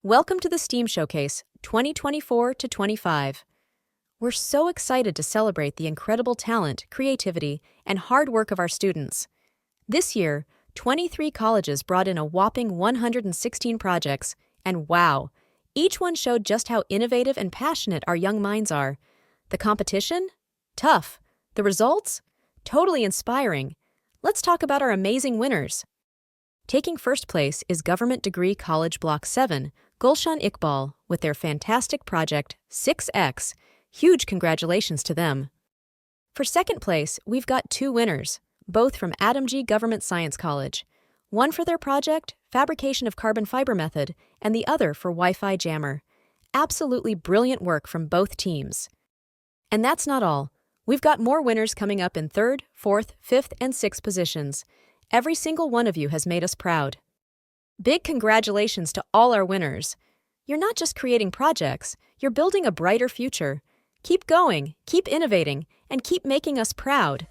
Welcome to the STEAM Showcase 2024 to 25. We're so excited to celebrate the incredible talent, creativity, and hard work of our students. This year, 23 colleges brought in a whopping 116 projects, and wow, each one showed just how innovative and passionate our young minds are. The competition? Tough. The results? Totally inspiring. Let's talk about our amazing winners. Taking first place is Government Degree College Block 7, Gulshan Iqbal, with their fantastic project, 6X. Huge congratulations to them. For second place, we've got two winners, both from Adamji Government Science College. One for their project, Fabrication of Carbon Fiber Method, and the other for Wi-Fi Jammer. Absolutely brilliant work from both teams. And that's not all. We've got more winners coming up in third, fourth, fifth, and sixth positions. Every single one of you has made us proud. Big congratulations to all our winners. You're not just creating projects, you're building a brighter future. Keep going, keep innovating, and keep making us proud.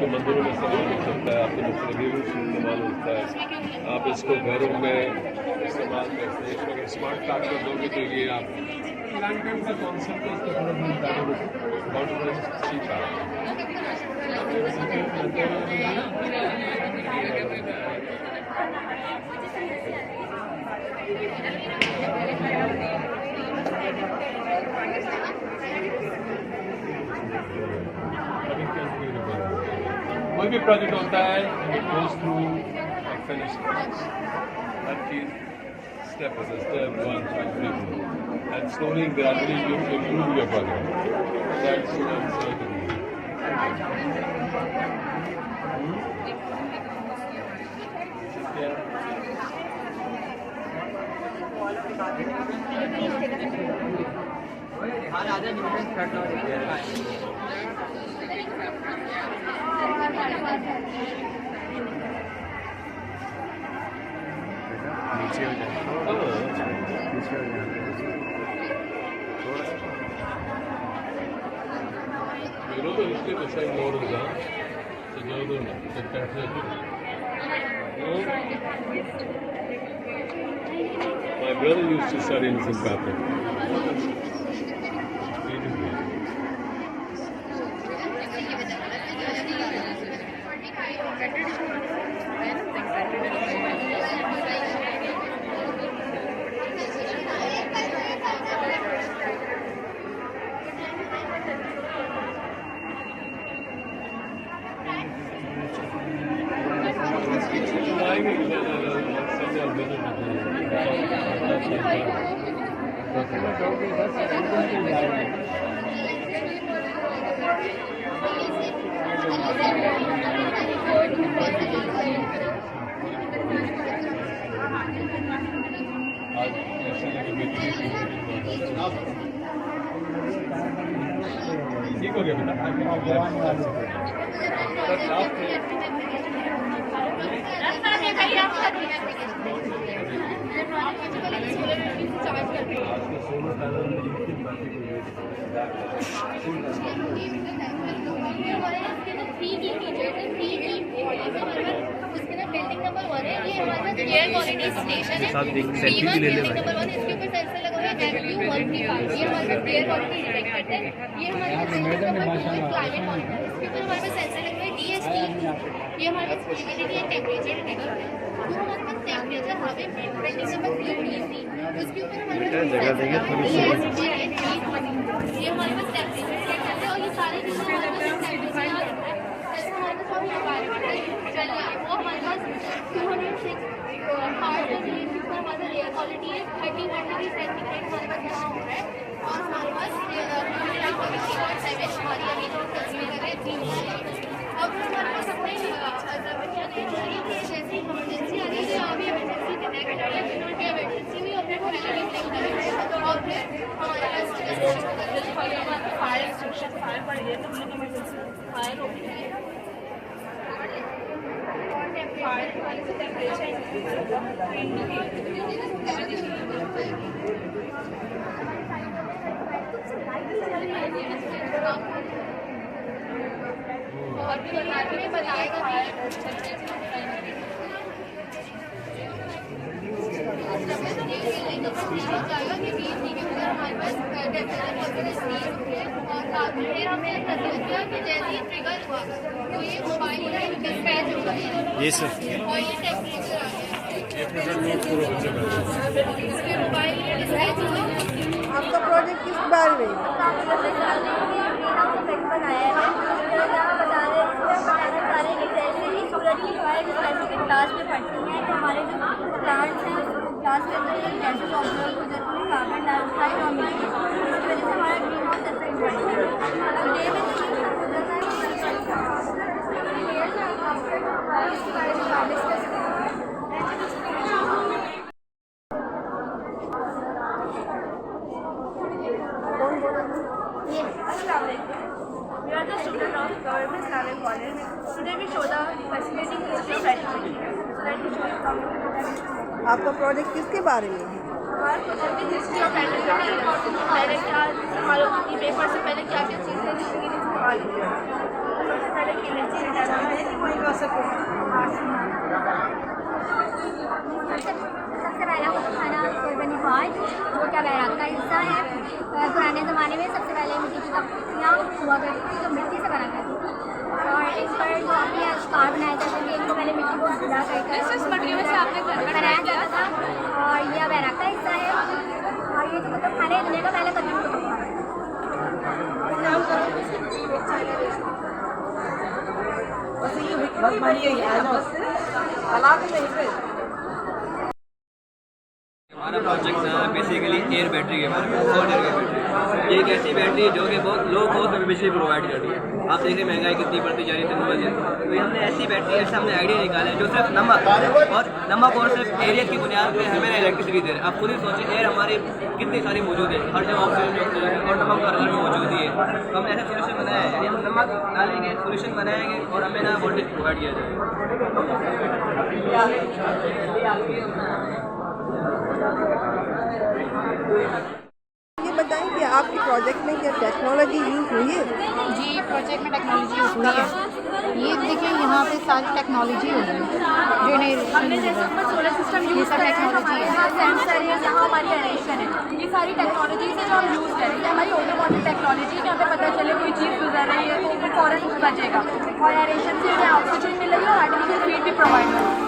मंदिरों में इस्तेमाल हो सकता है, आपके मुख्तलिफ roots में इस्तेमाल होता है, आप इसको घरों में इस्तेमाल करते हैं। इसको अगर स्मार्ट कार्ड कर दोगे तो ये आप लैंडमाइन का कॉन्सेप्ट है, इसको थोड़ा बहुत सीखा कोई भी प्रोजेक्ट होता है, it goes through a finished process. Her cheese step by step, 1, 2, 3, 4. And slowly, gradually, you improve your project. That's what I'm saying. नीचे हो जाए नीचे हो जाए थोड़ा सा You know the history beside models, huh? So now the pattern. My brother used to study in Zimbabwe. ठीक हो गया बिल्डिंग नंबर 1 है, ये हमारा एयर क्वालिटी स्टेशन है। सेल्फी भी ले ले भाई। नंबर 1 इसके ऊपर सेंसर लगा हुआ है MQ135, ये हमारे पास एयर क्वालिटी डिटेक्ट करता है। ये हमारे पास क्लाइमेट मॉनिटर, इसके ऊपर हमारे पास सेंसर लगा हुआ है DST, ये हमारे पास ह्यूमिडिटी एंड टेम्परेचर डिटेक्ट करता है। जो हमारे पास टेम्परेचर हवा बिल्डिंग नंबर 3 उसके ऊपर हमारे पास जगह देंगे थोड़ी सी ये हमारे पास टेम्परेचर डिटेक्ट करता है और ये सारे चीज़ें हमारे पास टेम्परेचर जैसे हमारे पास चलिए वो हमारे पास 206 हार्ट ऊपर हमारे पास एयर क्वालिटी है 31 डिग्री सेंटीग्रेड हमारे पास यहाँ हो रहा है और हमारे पास हमारी अभी जो तस्वीर कर रहे हैं 3 अब हमारे पास अपने जैसे इमरजेंसी आ रही है अभी इमरजेंसी डिटेक्ट कर रही है इमरजेंसी भी अपने को और फिर फायर पड़ गई तो हम लोग इमरजेंसी फायर हो गई और भी बताएगा कि हमारे पास और काफी देर हमने किया कि जैसे ही ट्रिगर हुआ तो ये मोबाइल स्क्रैच हो गया ये सर और ये टेम्परेचर आ गया मोबाइल स्क्रैच हुआ। आपका प्रोजेक्ट किस बारे में है? बनाया है बता रहे बताना चाह रहे हैं कि जैसे ही सूरज की हवाएं जिस तरह के क्लास में पड़ती हैं तो हमारे जो प्लांट्स हैं क्लास के अंदर ये गैसेस ऑब्जर्व हो जाती हैं कार्बन डाइऑक्साइड और मीथेन इसकी वजह से हमारा ग्रीन हाउस इफेक्ट बढ़ता है तो डे में तो ये सब हो जाता है इसके बारे में बात discuss We are the student of Government Islamic College. Today we show the fascinating history of battery. So let me show you something. आपका प्रोजेक्ट किसके बारे में है? हमारा प्रोजेक्ट में हिस्ट्री ऑफ बैटरी का है। पहले क्या इस्तेमाल होती थी, पेपर से पहले क्या क्या चीज़ें जिंदगी में इस्तेमाल होती है। सबसे पहले केमिस्ट्री सबसे पहला वो खाना कुर्बानी पाँच जो क्या बैराग का हिस्सा है। पुराने ज़माने में सबसे पहले मिट्टी की कपड़ियाँ हुआ करती थी जो मिट्टी से बना करती थी और इस पर जो अपने आविष्कार बनाए जाते थे इनको पहले मिट्टी को गिरा करके बनाया जाता था और यह बैराग का हिस्सा है और ये जो मतलब खाने दुनिया का पहला कदम हमारा प्रोजेक्ट बेसिकली एयर बैटरी के बारे में, हॉट एयर की बैटरी। ये एक ऐसी बैटरी है जो कि बहुत लो कॉस्ट में बिजली प्रोवाइड कर रही है। आप देख रहे हैं महंगाई कितनी बढ़ती जा रही है दिन ब दिन, तो ये हमने ऐसी बैटरी ऐसे हमने आइडिया निकाला है जो सिर्फ नमक और सिर्फ एरिया की बुनियाद पर हमें इलेक्ट्रिसिटी दे रहे हैं। आप खुद ही सोचें एयर हमारी कितनी सारी मौजूद है, हर जगह ऑक्सीजन और नमक हर घर में मौजूद ही है। तो हमने ऐसा सोल्यूशन बनाया है, यानी हम नमक डालेंगे, सोल्यूशन बनाएंगे और हमें ना वोल्टेज प्रोवाइड किया ये बताएं कि आपके प्रोजेक्ट में क्या टेक्नोलॉजी यूज़ हुई है? जी प्रोजेक्ट में टेक्नोलॉजी यूज़ हुई है। ये देखिए यहाँ पे सारी टेक्नोलॉजी हो गई सोलर सिस्टम ये सब टेक्नोलॉजी है। यहाँ सेंसर है, यहाँ हमारी एरेशन है, ये सारी टेक्नोलॉजी से जो हम यूज़ कर रहे हैं हमारी ऑटोमोटिव टेक्नोलॉजी जहाँ पे पता चले कोई चीज़ गुजर रही है तो वो फौरन बचेगा और एरेशन से हमें ऑक्सीजन मिल रही है और आर्टिफिशियल फीड भी प्रोवाइड हो रही है।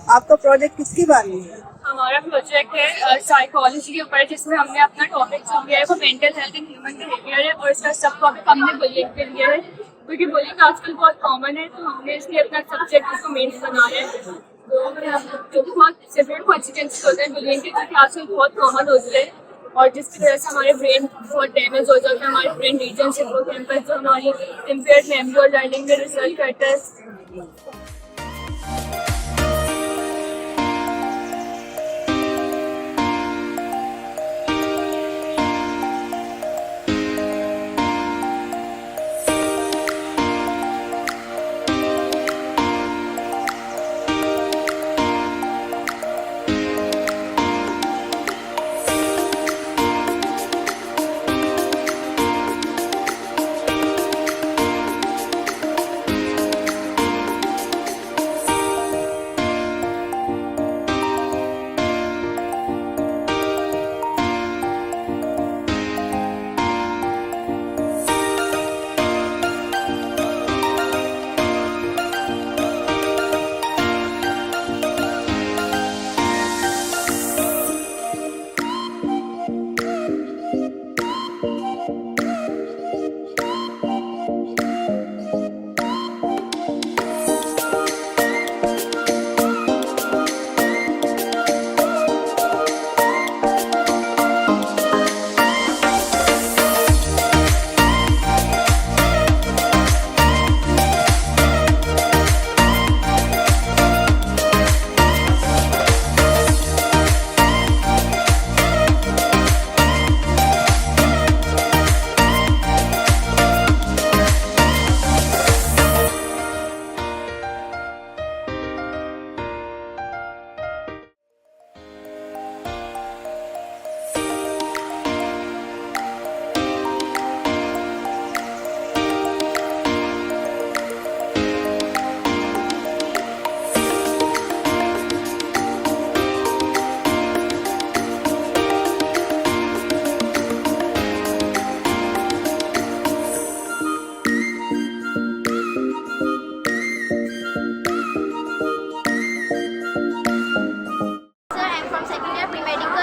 आपका प्रोजेक्ट किसके बारे में है? हमारा प्रोजेक्ट है साइकोलॉजी के ऊपर, जिसमें हमने अपना टॉपिक जो लिया है वो mental health and human behaviour है और इसका सब टॉपिक हमने बुलिंग पे लिया है क्योंकि बुलिंग आजकल बहुत कॉमन है, तो हमने इसलिए अपना सब्जेक्ट उसको मेन बनाया है। तो जो बहुत सिवियर कॉन्सिक्वेंसेस होते हैं बुलिंग के, क्योंकि आजकल बहुत कॉमन हो गया है, और जिसकी वजह से हमारे ब्रेन बहुत डैमेज हो जाता है, हमारे ब्रेन रीजन हिप्पोकैम्पस जो हमारी इम्पेयर्ड मेमोरी और लर्निंग में रिजल्ट करता है।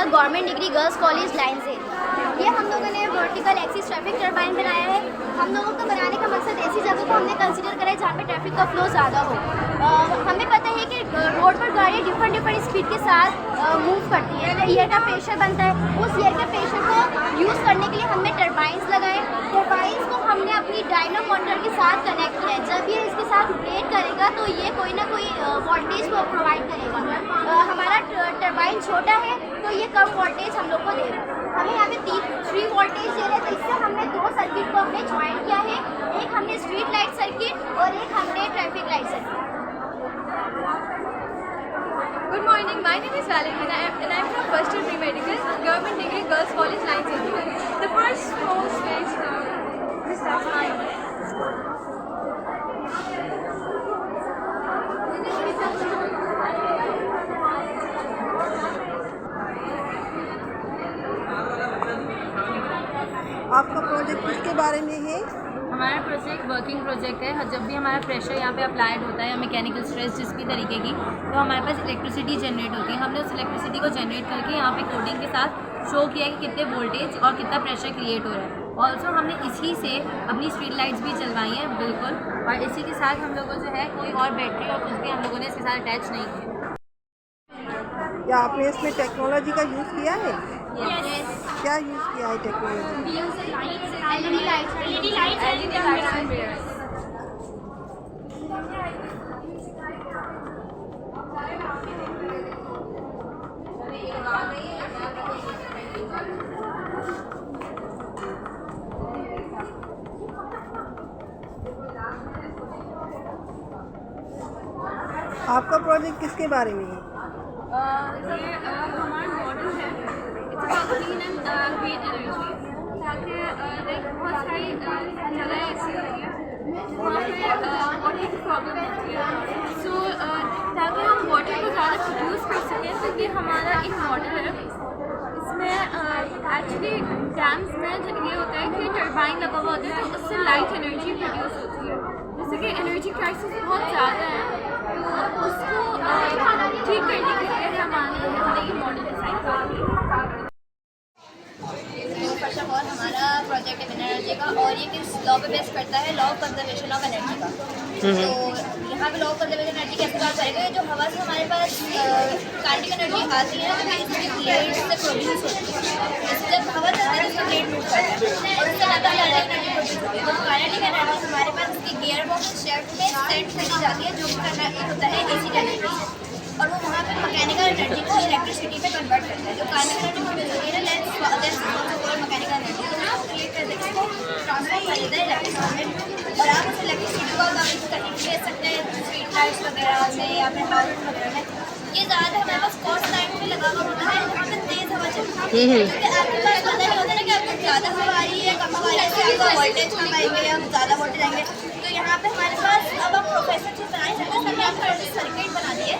Government degree girls college line से ये हम लोगों ने वर्टिकल एक्सिस ट्रैफिक टरबाइन बनाया है। हम लोगों को बनाने का मकसद ऐसी जगह को हमने कंसीडर करा है जहाँ पे ट्रैफिक का फ्लो ज़्यादा हो। हमें पता है कि रोड पर गाड़ियाँ डिफरेंट स्पीड के साथ मूव करती है, तो एयर का प्रेशर बनता है। उस एयर के प्रेशर को यूज़ करने के लिए हमने टरबाइंस लगाए। टरबाइंस को हमने अपनी डायनो मोटर के साथ कनेक्ट किया है। जब ये इसके साथ ब्लेड करेगा तो ये कोई ना कोई वोल्टेज को प्रोवाइड करेगा। हमारा टरबाइन छोटा है तो ये कम वोल्टेज हम लोग को दे रहा है। हमें यहाँ पे 3 वोल्टेज दे रहे हैं, तो इससे हमने 2 सर्किट को हमने ज्वाइन किया है। एक हमने स्ट्रीट लाइट सर्किट और एक हमने traffic light circuit. Good morning, my name is Valentina and I am from first year pre-medical, Government Degree Girls College Line City. The first post is this आपका project किसके बारे में है? हमारा project working project है। जब भी हमारा प्रेशर यहाँ पे अप्लाइड होता है या मैकेनिकल स्ट्रेस जिस भी तरीके की, तो हमारे पास इलेक्ट्रिसिटी जनरेट होती है। हमने उस इलेक्ट्रिसिटी को जनरेट करके यहाँ पे कोडिंग के साथ शो किया कि कितने वोल्टेज और कितना प्रेशर क्रिएट हो रहा है। ऑल्सो हमने इसी से अपनी स्ट्रीट लाइट्स भी चलवाई हैं बिल्कुल, और इसी के साथ हम लोगों जो है कोई और बैटरी और कुछ भी हम लोगों ने इसके साथ अटैच नहीं किया। क्या आपने इसमें टेक्नोलॉजी का यूज़ किया है? क्या यूज़ किया है टेक्नोलॉजी? LED lights. आपका प्रोजेक्ट किसके बारे में है? ये हमारा मॉडल है, क्लीन एंड ग्रीन एनर्जी, ताकि बहुत सारी जगह ऐसी होती है वहाँ पे वाटर की प्रॉब्लम होती है। सो ताकि हम वाटर को ज़्यादा प्रोड्यूस कर सकें, तो ये हमारा एक मॉडल है। इसमें एक्चुअली डैम्स में जब ये होता है कि टरबाइन लगा हुआ होता है तो उससे लाइट एनर्जी प्रोड्यूस होती है। जैसे कि एनर्जी क्राइसिस बहुत ज़्यादा है, तो उसको ठीक करने के लिए हमने ये मॉडल डिज़ाइन किया। फर्स्ट ऑफ ऑल हमारा प्रोजेक्ट है विन एनर्जी समझिएगा। और ये किस लॉ पे बेस करता है, law of conservation of energy का। तो यहाँ पे लॉ ऑफ कंजर्वेशन एनर्जी कैसे काम करेगा, जो हवा से हमारे पास काइनेटिक एनर्जी आती है ना, इसकी प्लेट से प्रोड्यूस होती है। जब हवा चलती है तो प्लेट मूव करता है और उससे ज़्यादा एनर्जी प्रोड्यूस होती है। तो काइनेटिक एनर्जी हमारे पास उसकी गियर बॉक्स शेफ्ट में सेट करी जाती है, जो कि करना होता है AC जनरेटर से, और वो वहाँ पे मैकेनिकल एनर्जी को इलेक्ट्रिसिटी पे कन्वर्ट करता है। जो काइनेटिक एनर्जी प्रोड्यूस होती है ना, मैकेनिकल एनर्जी क्रिएट कर देते हैं, ट्रांसफर कर देता है इलेक्ट्रिसिटी में, और आप उस इलेक्ट्रिसिटी को यूज करके ले सकते हैं स्ट्रीट लाइट्स वगैरह में या फिर हाउस वगैरह में। ये ज़्यादा हमारे पास कॉस्ट टाइम पे लगा हुआ होता है जहाँ पे तेज़ हवा चलती है, क्योंकि आपके पास पता नहीं होता ना कि आपको ज़्यादा हवा आ रही है, कम हवा आ रही है, आपका वोल्टेज कम आएंगे या ज़्यादा वोल्टेज आएंगे। तो यहाँ पे हमारे पास अब हम प्रोफेसर से बना ही सकते हैं। हमने आपको सर्किट बना दिए।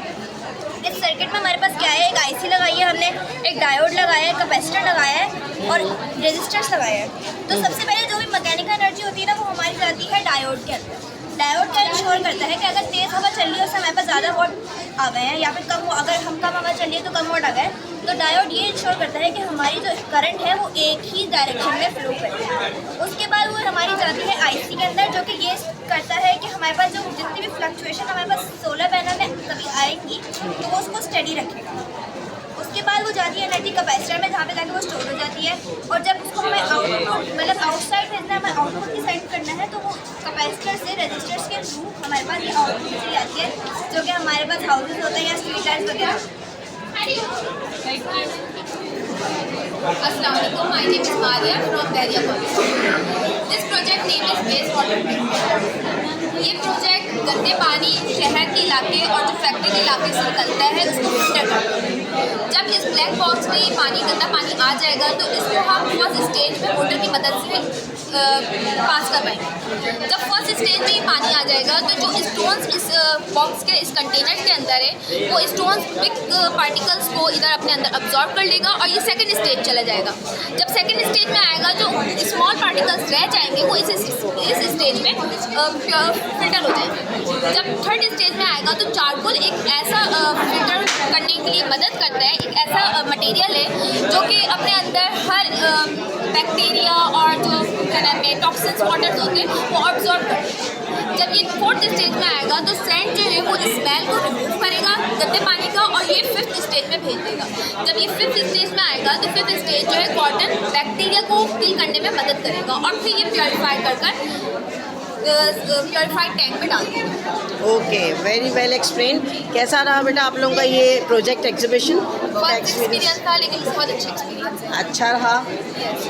इस सर्किट में हमारे पास क्या है, एक IC लगाई है हमने, एक डायोड लगाया है, कैपेसिटर लगाया है और रेजिस्टर्स लगाया है। तो सबसे पहले जो भी मैकेनिकल एनर्जी होती है ना, वो हमारी जाती है डायोड के अंदर। डायोड क्या इंश्योर करता है कि अगर तेज़ हवा चल रही है उससे हमारे पास ज़्यादा वोल्ट आ गए हैं, या फिर कम, अगर हम कम हवा चल रही है तो कम वोल्ट आ गए, तो डायोड ये इंश्योर करता है कि हमारी जो करंट है वो एक ही डायरेक्शन में फ्लो करे। उसके बाद वो हमारी जाती है IC के अंदर, जो कि ये करता है कि हमारे पास जो जितनी भी फ्लक्चुएशन हमारे पास सोलर पैनल में कभी आएंगी तो वो उसको स्टडी रखेगा। उसके बाद वो जाती है एनर्जी कैपेसिटर में, जहाँ पे जाके वो स्टोर हो जाती है। और जब उसको हमें आउटपुट मतलब आउटसाइड भेजना है, हमें आउटपुट की साइड करना है, तो वो कैपेसिटर से रजिस्टर्स के थ्रू हमारे पास ये आउटपुट चली आती है, जो कि हमारे पास हाउसेज होते हैं या स्ट्रीट लाइट्स वगैरह। Assalamu alaikum. My name is Maria from Daria College. This project name is Waste Water Treatment. ये प्रोजेक्ट गंदे पानी शहर के इलाके और जो फैक्ट्री के इलाके से निकलता है उसको फिल्टर करता है। जब इस ब्लैक बॉक्स में ये पानी, गंदा पानी आ जाएगा तो इसको हम फर्स्ट स्टेज में मोटर की मदद से पास कर पाएंगे। जब फर्स्ट स्टेज में ये पानी आ जाएगा तो जो स्टोन्स इस बॉक्स के, इस कंटेनर के अंदर है, वो स्टोन्स बिग पार्टिकल्स को इधर अपने अंदर अब्जॉर्ब कर लेगा और ये सेकंड स्टेज चला जाएगा। जब सेकंड स्टेज में आएगा जो स्मॉल पार्टिकल्स रह जाएंगे वो इस स्टेज में फिल्टर हो जाएंगे। जब थर्ड स्टेज में आएगा तो चारकोल एक ऐसा फिल्टर करने के लिए मदद करता है, एक ऐसा मटेरियल है जो कि अपने अंदर हर बैक्टीरिया और जो टॉक्सिन्स वाटर्स होते हैं वो ऑब्जॉर्ब करते हैं। जब ये फोर्थ स्टेज में आएगा तो सैंड जो है वो स्मेल को रिमूव करेगा गंदे पानी का और ये फिफ्थ स्टेज में भेज देगा। जब ये फिफ्थ स्टेज में आएगा तो फिफ्थ स्टेज जो है कॉटन बैक्टीरिया को किल करने में मदद करेगा और फिर ये प्योरीफाई कर प्योरीफाइड टैंक में डाल देगा। Okay, very well explain. कैसा रहा बेटा आप लोगों का ये प्रोजेक्ट एग्जीबिशन? एक्सपीरियंस था, लेकिन बहुत अच्छा एक्सपीरियंस है। अच्छा रहा। Yes,